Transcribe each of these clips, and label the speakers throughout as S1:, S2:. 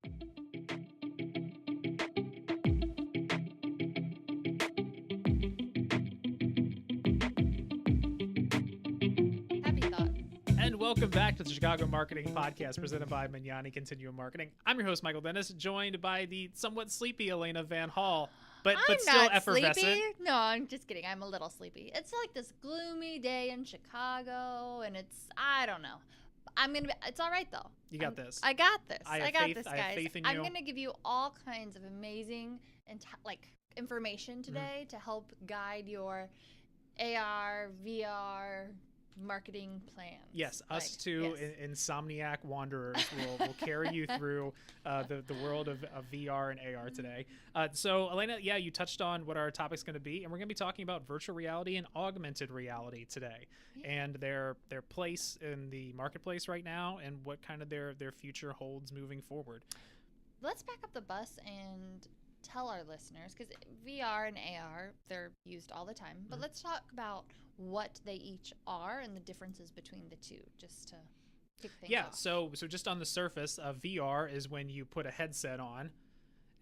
S1: Happy thought.
S2: And welcome back to the Chicago Marketing Podcast presented by Magnani Continuum Marketing. I'm your host, Michael Dennis, joined by the somewhat sleepy Alayna Van Hall, but still
S1: I'm not
S2: effervescent.
S1: sleepy. No, I'm just kidding. I'm a little sleepy. It's like this gloomy day in Chicago, and I don't know. It's all right though.
S2: You got this.
S1: I got this.
S2: I have
S1: got
S2: faith-
S1: this,
S2: I
S1: guys.
S2: have faith in
S1: I'm
S2: you.
S1: gonna give you all kinds of amazing and information today to help guide your AR, VR marketing plans.
S2: Yes, us two insomniac wanderers will carry you through the world of VR and AR today. So, Alayna, yeah, you touched on what our topic's going to be, and we're going to be talking about virtual reality and augmented reality today, and their place in the marketplace right now, and what kind of their future holds moving forward.
S1: Let's back up the bus and tell our listeners, because VR and AR, they're used all the time, but let's talk about what they each are and the differences between the two, just to kick things off.
S2: So just on the surface, VR is when you put a headset on,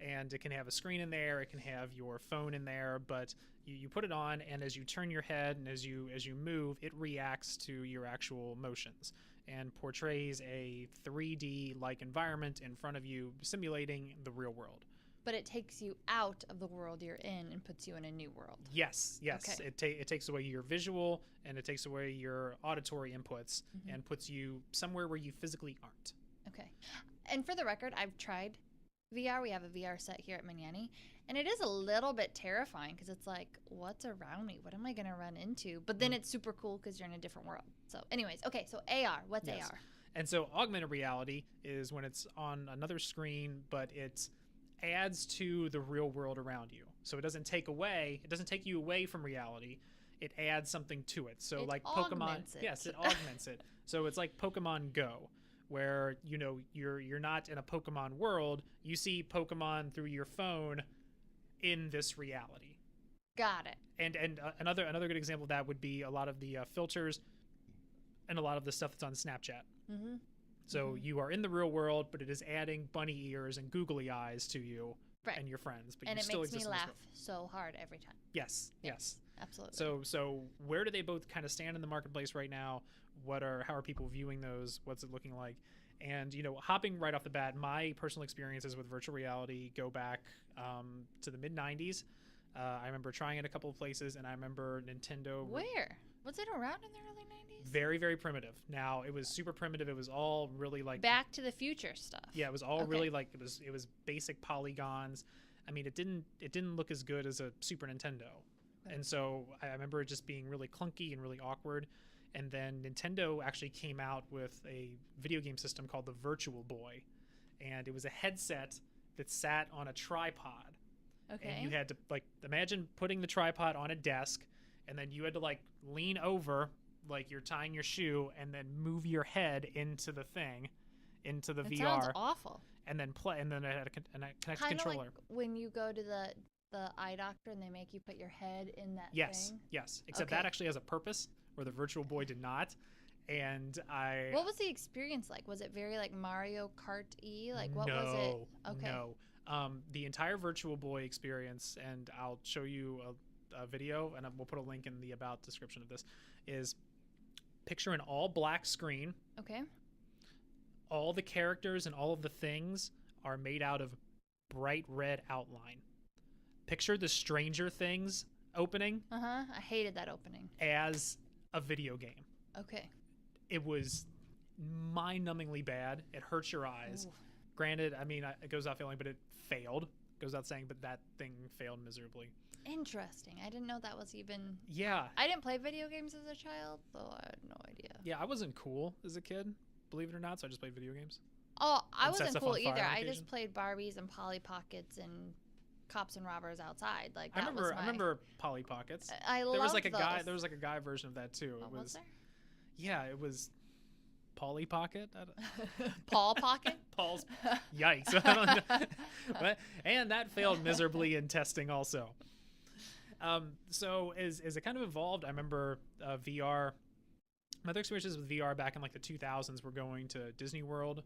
S2: and it can have a screen in there, it can have your phone in there, but you put it on, and as you turn your head and as you move, it reacts to your actual motions and portrays a 3D-like environment in front of you, simulating the real world.
S1: But it takes you out of the world you're in and puts you in a new world.
S2: Yes.
S1: Okay.
S2: It takes away your visual and it takes away your auditory inputs and puts you somewhere where you physically aren't.
S1: Okay. And for the record, I've tried VR. We have a VR set here at Magnani, and it is a little bit terrifying because it's like, what's around me? What am I going to run into? But then it's super cool because you're in a different world. So anyways, okay, so AR. What's AR?
S2: And so augmented reality is when it's on another screen, but it's adds to the real world around you. So it doesn't take you away from reality. It adds something to it. So like Pokemon, it augments it. So it's like Pokemon Go, where you're not in a Pokemon world. You see Pokemon through your phone in this reality.
S1: Got it.
S2: And another good example of that would be a lot of the filters and a lot of the stuff that's on Snapchat. Mm-hmm. So you are in the real world, but it is adding bunny ears and googly eyes to you and your friends. But
S1: and
S2: you
S1: it
S2: still
S1: makes me
S2: exist
S1: laugh so hard every time.
S2: Yes.
S1: Absolutely.
S2: So where do they both kind of stand in the marketplace right now? How are people viewing those? What's it looking like? And hopping right off the bat, my personal experiences with virtual reality go back to the mid '90s. I remember trying it a couple of places, and I remember Nintendo.
S1: Where was it around in the early '90s?
S2: Very, very primitive. Now it was super primitive. It was all really like
S1: Back to the Future stuff.
S2: Yeah, it was all really like it was basic polygons. I mean, it didn't look as good as a Super Nintendo, and so I remember it just being really clunky and really awkward. And then Nintendo actually came out with a video game system called the Virtual Boy, and it was a headset that sat on a tripod.
S1: Okay.
S2: And you had to imagine putting the tripod on a desk, and then you had to lean over like you're tying your shoe, and then move your head into the thing, into the VR.
S1: Sounds awful.
S2: And then play, and then it had a connect controller.
S1: Like when you go to the eye doctor and they make you put your head in that thing.
S2: Yes. Except that actually has a purpose, where the Virtual Boy did not. And
S1: What was the experience like? Was it very like Mario Kart-y? Like what was it? Okay.
S2: No. The entire Virtual Boy experience, and I'll show you a video, and we'll put a link in the about description of this, is picture an all black screen.
S1: Okay.
S2: All the characters and all of the things are made out of bright red outline. Picture the Stranger Things opening.
S1: I hated that opening.
S2: As a video game.
S1: Okay.
S2: It was mind-numbingly bad. It hurts your eyes. Ooh. Granted, I mean, it goes out failing, but it failed. Goes out saying, but that thing failed miserably.
S1: Interesting. I didn't know that was even...
S2: Yeah.
S1: I didn't play video games as a child, though I had no idea.
S2: Yeah, I wasn't cool as a kid, believe it or not, so I just played video games.
S1: Oh, I wasn't cool either. I just played Barbies and Polly Pockets and Cops and Robbers outside. Like that I
S2: remember Polly Pockets.
S1: I love
S2: There was like a guy version of that too.
S1: Oh, was there?
S2: Yeah, it was Polly Pocket.
S1: Paul Pocket.
S2: Paul's. Yikes! I don't know. And that failed miserably in testing also. So as it kind of evolved, I remember VR. My other experiences with VR back in like the 2000s were going to Disney World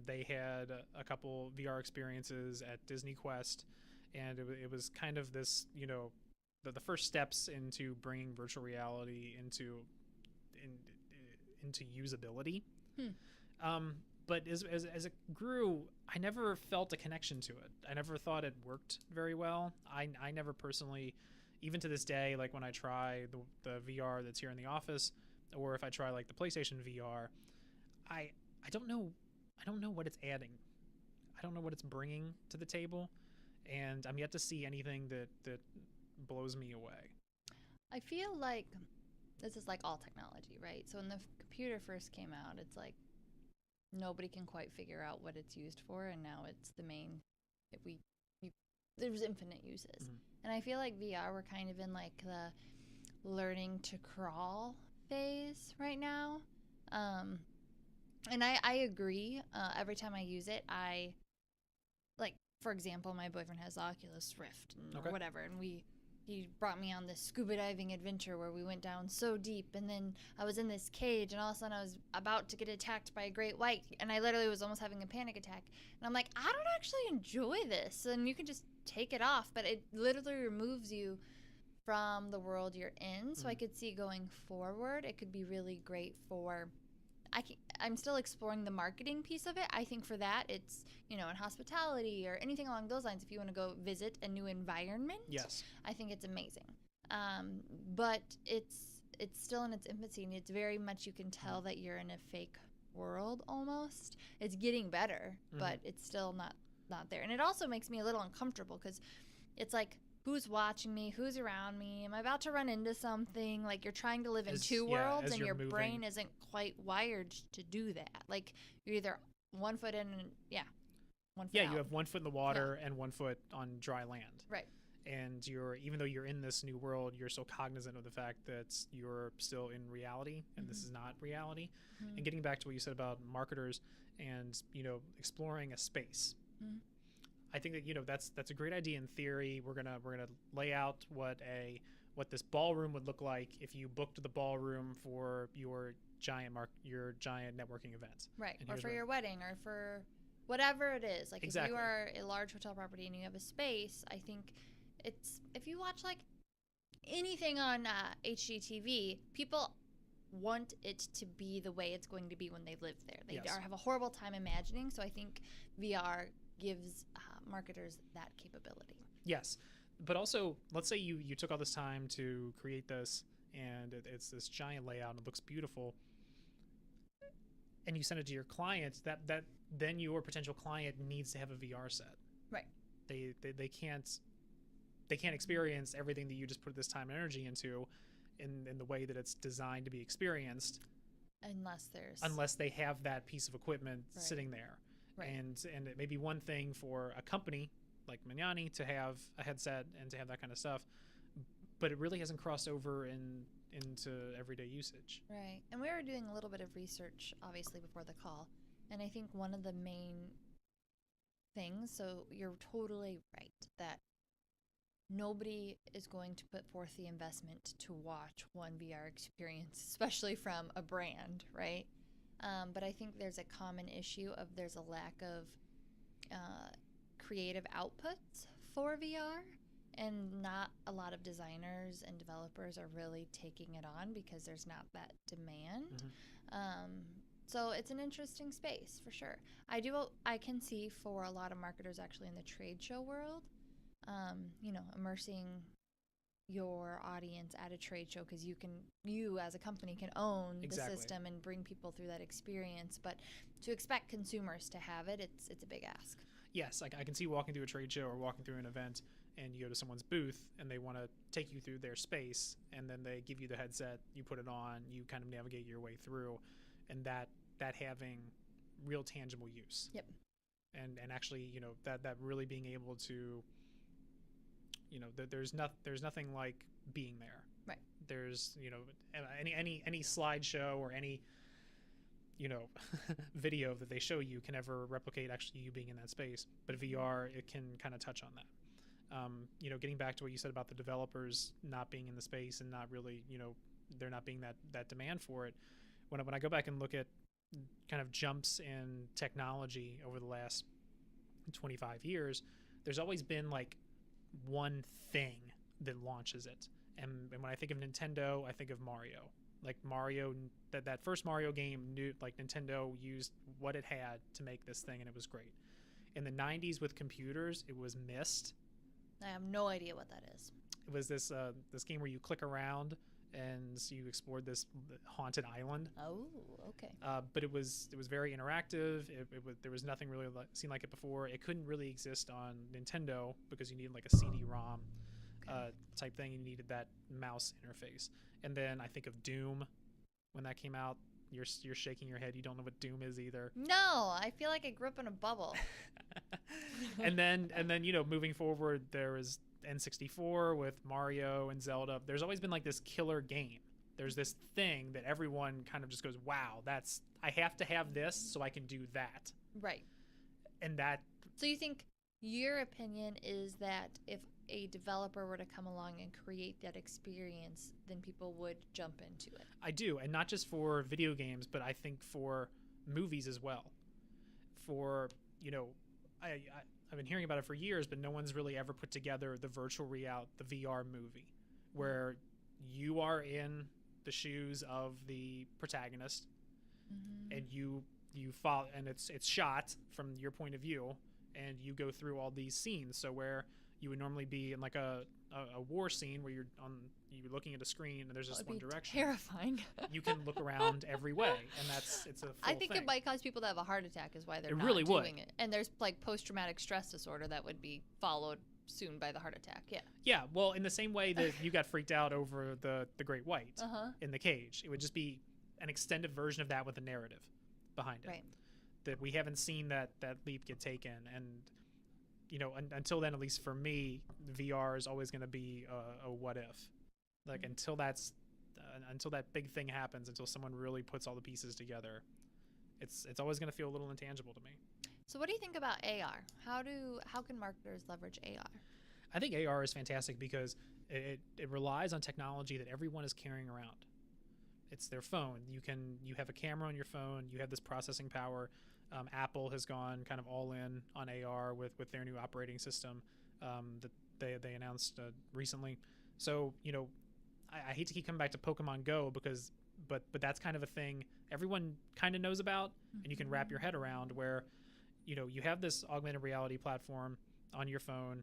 S2: They had a couple VR experiences at Disney Quest, and it was kind of this, the first steps into bringing virtual reality into usability. But as it grew, I never felt a connection to it. I never thought it worked very well. I never personally, even to this day, like when I try the VR that's here in the office, or if I try like the PlayStation VR, I don't know what it's adding. I don't know what it's bringing to the table, and I'm yet to see anything that blows me away.
S1: I feel like this is like all technology, right? So when the computer first came out, it's like nobody can quite figure out what it's used for, and now it's the main. There's infinite uses, and I feel like VR, we're kind of in like the learning to crawl phase right now. And I agree. Every time I use it, I like, for example, my boyfriend has Oculus Rift or whatever, and he brought me on this scuba diving adventure where we went down so deep, and then I was in this cage, and all of a sudden I was about to get attacked by a great white, and I literally was almost having a panic attack. And I'm like, I don't actually enjoy this. And you can just take it off, but it literally removes you from the world you're in. So I could see going forward, it could be really great for. I'm still exploring the marketing piece of it. I think for that, it's, in hospitality or anything along those lines, if you want to go visit a new environment,
S2: yes,
S1: I think it's amazing. But it's still in its infancy, and it's very much, you can tell that you're in a fake world almost. It's getting better, but it's still not there. And it also makes me a little uncomfortable because it's like, who's watching me? Who's around me? Am I about to run into something? Like, you're trying to live in two worlds, and your brain isn't quite wired to do that. Like, you're either 1 foot in and, 1 foot out.
S2: You have 1 foot in the water and 1 foot on dry land.
S1: Right.
S2: And even though you're in this new world, you're so cognizant of the fact that you're still in reality, and this is not reality. And getting back to what you said about marketers and, exploring a space. I think that that's a great idea in theory. We're gonna lay out what this ballroom would look like if you booked the ballroom for your giant networking event.
S1: Right. Or for your wedding, or for whatever it is. Like, exactly. If you are a large hotel property and you have a space, I think it's, if you watch like anything on HGTV, people want it to be the way it's going to be when they live there. They have a horrible time imagining. So I think VR gives marketers that capability.
S2: Yes, but also, let's say you took all this time to create this, and it's this giant layout, and it looks beautiful, and you send it to your client. That then your potential client needs to have a VR set.
S1: Right.
S2: They can't experience everything that you just put this time and energy into in the way that it's designed to be experienced, unless they have that piece of equipment sitting there. Right. And it may be one thing for a company like Magnani to have a headset and to have that kind of stuff, but it really hasn't crossed over into everyday usage.
S1: Right. And we were doing a little bit of research, obviously, before the call, and I think one of the main things, so you're totally right, that nobody is going to put forth the investment to watch one VR experience, especially from a brand, right? But I think there's a common issue of there's a lack of creative outputs for VR, and not a lot of designers and developers are really taking it on because there's not that demand. So it's an interesting space for sure. I can see for a lot of marketers actually in the trade show world, immersing your audience at a trade show, because you as a company can own the system and bring people through that experience. But to expect consumers to have it, it's a big ask.
S2: Yes, I can see walking through a trade show or walking through an event, and you go to someone's booth and they want to take you through their space, and then they give you the headset, you put it on, you kind of navigate your way through, and that having real tangible use.
S1: Yep. And
S2: actually, that really being able to, there's nothing like being there.
S1: Right.
S2: There's, any slideshow or any, video that they show you can never replicate actually you being in that space. But VR, it can kind of touch on that. Getting back to what you said about the developers not being in the space and not really, there not being that demand for it. When I go back and look at kind of jumps in technology over the last 25 years, there's always been like one thing that launches it. And when I think of Nintendo, I think of Mario. Like Mario, that first Mario game, like Nintendo used what it had to make this thing, and it was great. In the 90s with computers, it was Myst.
S1: I have no idea what that is.
S2: It was this game where you click around and you explored this haunted island.
S1: Oh, okay.
S2: But it was very interactive. There was nothing really seen like it before. It couldn't really exist on Nintendo because you needed like a CD-ROM type thing. You needed that mouse interface. And then I think of Doom when that came out. You're shaking your head. You don't know what Doom is either.
S1: No, I feel like I grew up in a bubble.
S2: and then moving forward, there was N64 with Mario and Zelda. There's always been like this killer game. There's this thing that everyone kind of just goes, wow, I have to have this so I can do that.
S1: Right.
S2: And that.
S1: So you think your opinion is that if a developer were to come along and create that experience, then people would jump into it?
S2: I do. And not just for video games, but I think for movies as well. For, I've been hearing about it for years, but no one's really ever put together the the VR movie, where you are in the shoes of the protagonist, and you follow, and it's shot from your point of view, and you go through all these scenes. So where you would normally be in like a war scene where you're looking at a screen and there's just one direction.
S1: Terrifying.
S2: You can look around every way, and it's a full
S1: I think
S2: thing.
S1: it might cause people to have a heart attack is why they're
S2: It
S1: not
S2: really would.
S1: doing it. And there's like post-traumatic stress disorder that would be followed soon by the heart attack. Yeah.
S2: Yeah, well, in the same way that you got freaked out over the great white in the cage, it would just be an extended version of that with a narrative behind it.
S1: Right.
S2: That we haven't seen that leap get taken, and until then, at least for me, VR is always going to be a what if. Like until that big thing happens, until someone really puts all the pieces together, it's always going to feel a little intangible to me.
S1: So what do you think about AR? How can marketers leverage AR?
S2: I think AR is fantastic because it relies on technology that everyone is carrying around. It's their phone. You have a camera on your phone. You have this processing power. Apple has gone kind of all in on AR with their new operating system that they announced recently. So I hate to keep coming back to Pokemon Go but that's kind of a thing everyone kind of knows about, and you can wrap your head around where you have this augmented reality platform on your phone.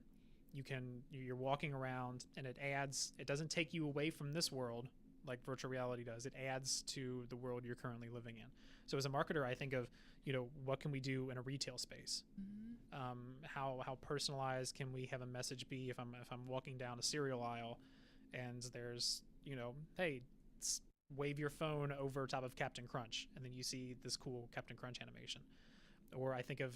S2: You're walking around, and it doesn't take you away from this world like virtual reality does. It adds to the world you're currently living in. So as a marketer, I think of what can we do in a retail space? How personalized can we have a message be if I'm walking down a cereal aisle and there's hey, wave your phone over top of Captain Crunch, and then you see this cool Captain Crunch animation. Or I think of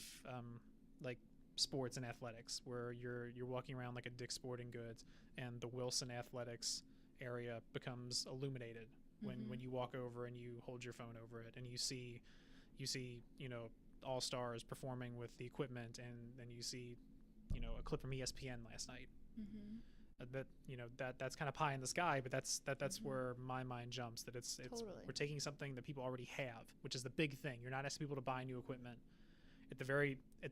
S2: like sports and athletics, where you're walking around like a Dick's Sporting Goods, and the Wilson Athletics area becomes illuminated when you walk over and you hold your phone over it, and you see all stars performing with the equipment, and then you see a clip from ESPN last night. That's kind of pie in the sky, but that's where my mind jumps. That it's
S1: Totally.
S2: We're taking something that people already have, which is the big thing. You're not asking people to buy new equipment. At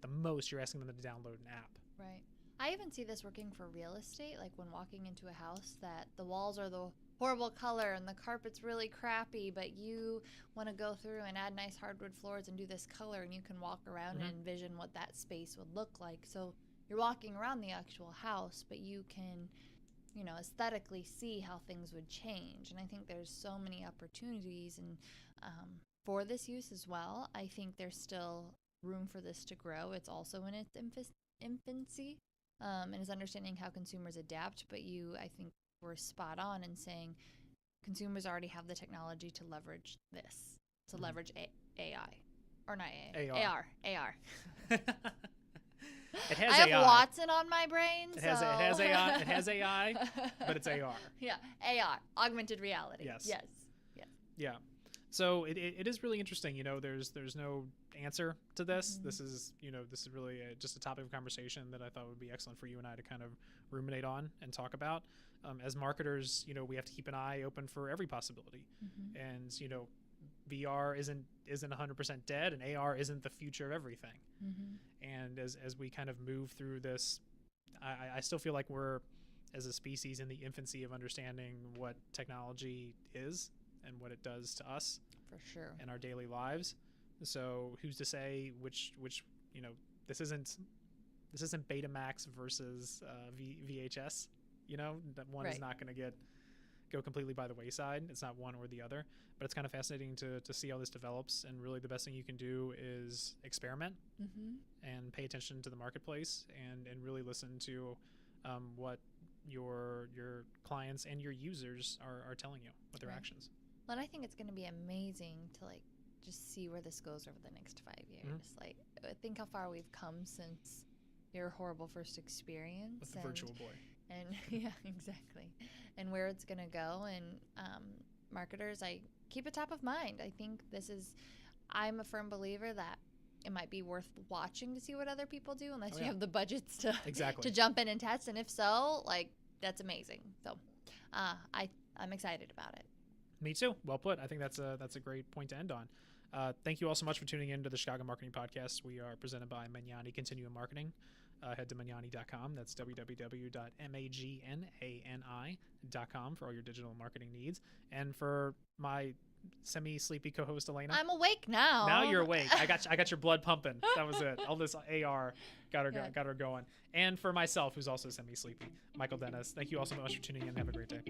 S2: the most, you're asking them to download an app.
S1: Right. I even see this working for real estate, like when walking into a house that the walls are the horrible color and the carpet's really crappy, but you want to go through and add nice hardwood floors and do this color, and you can walk around and envision what that space would look like. So you're walking around the actual house, but you can, aesthetically see how things would change. And I think there's so many opportunities and for this use as well. I think there's still room for this to grow. It's also in its infancy, and is understanding how consumers adapt. But I think we're spot on in saying consumers already have the technology to leverage this, to leverage AI. Or not AI. AR.
S2: It has
S1: I have
S2: AI.
S1: Watson on my brain.
S2: It has AI. It has AI, but it's AR.
S1: Yeah, AR, augmented reality.
S2: Yes.
S1: Yes.
S2: Yeah. So it is really interesting. There's no answer to this. This is really just a topic of conversation that I thought would be excellent for you and I to kind of ruminate on and talk about. As marketers, we have to keep an eye open for every possibility. And VR isn't 100% dead, and AR isn't the future of everything. And as we kind of move through this, I still feel like we're, as a species, in the infancy of understanding what technology is and what it does to us
S1: For sure.
S2: in our daily lives. So who's to say which this isn't Betamax versus VHS. That one is not going to go completely by the wayside. It's not one or the other, but it's kind of fascinating to see how this develops. And really, the best thing you can do is experiment and pay attention to the marketplace and really listen to what your clients and your users are telling you, what their actions.
S1: Well, and I think it's going to be amazing to just see where this goes over the next 5 years. Think how far we've come since your horrible first experience
S2: with the virtual boy.
S1: And yeah, exactly. And where it's going to go. And marketers, I keep it top of mind. I think I'm a firm believer that it might be worth watching to see what other people do, unless you have the budgets to jump in and test. And if so, that's amazing. So I'm excited about it.
S2: Me too. Well put. I think that's a great point to end on. Thank you all so much for tuning in to the Chicago Marketing Podcast. We are presented by Magnani Continuum Marketing. Head to magnani.com. That's www.magnani.com for all your digital marketing needs. And for my semi-sleepy co-host Alayna.
S1: I'm awake now.
S2: Now you're awake. I got your blood pumping. That was it. All this AR got her going. And for myself, who's also semi-sleepy, Michael Dennis. Thank you all so much for tuning in. Have a great day.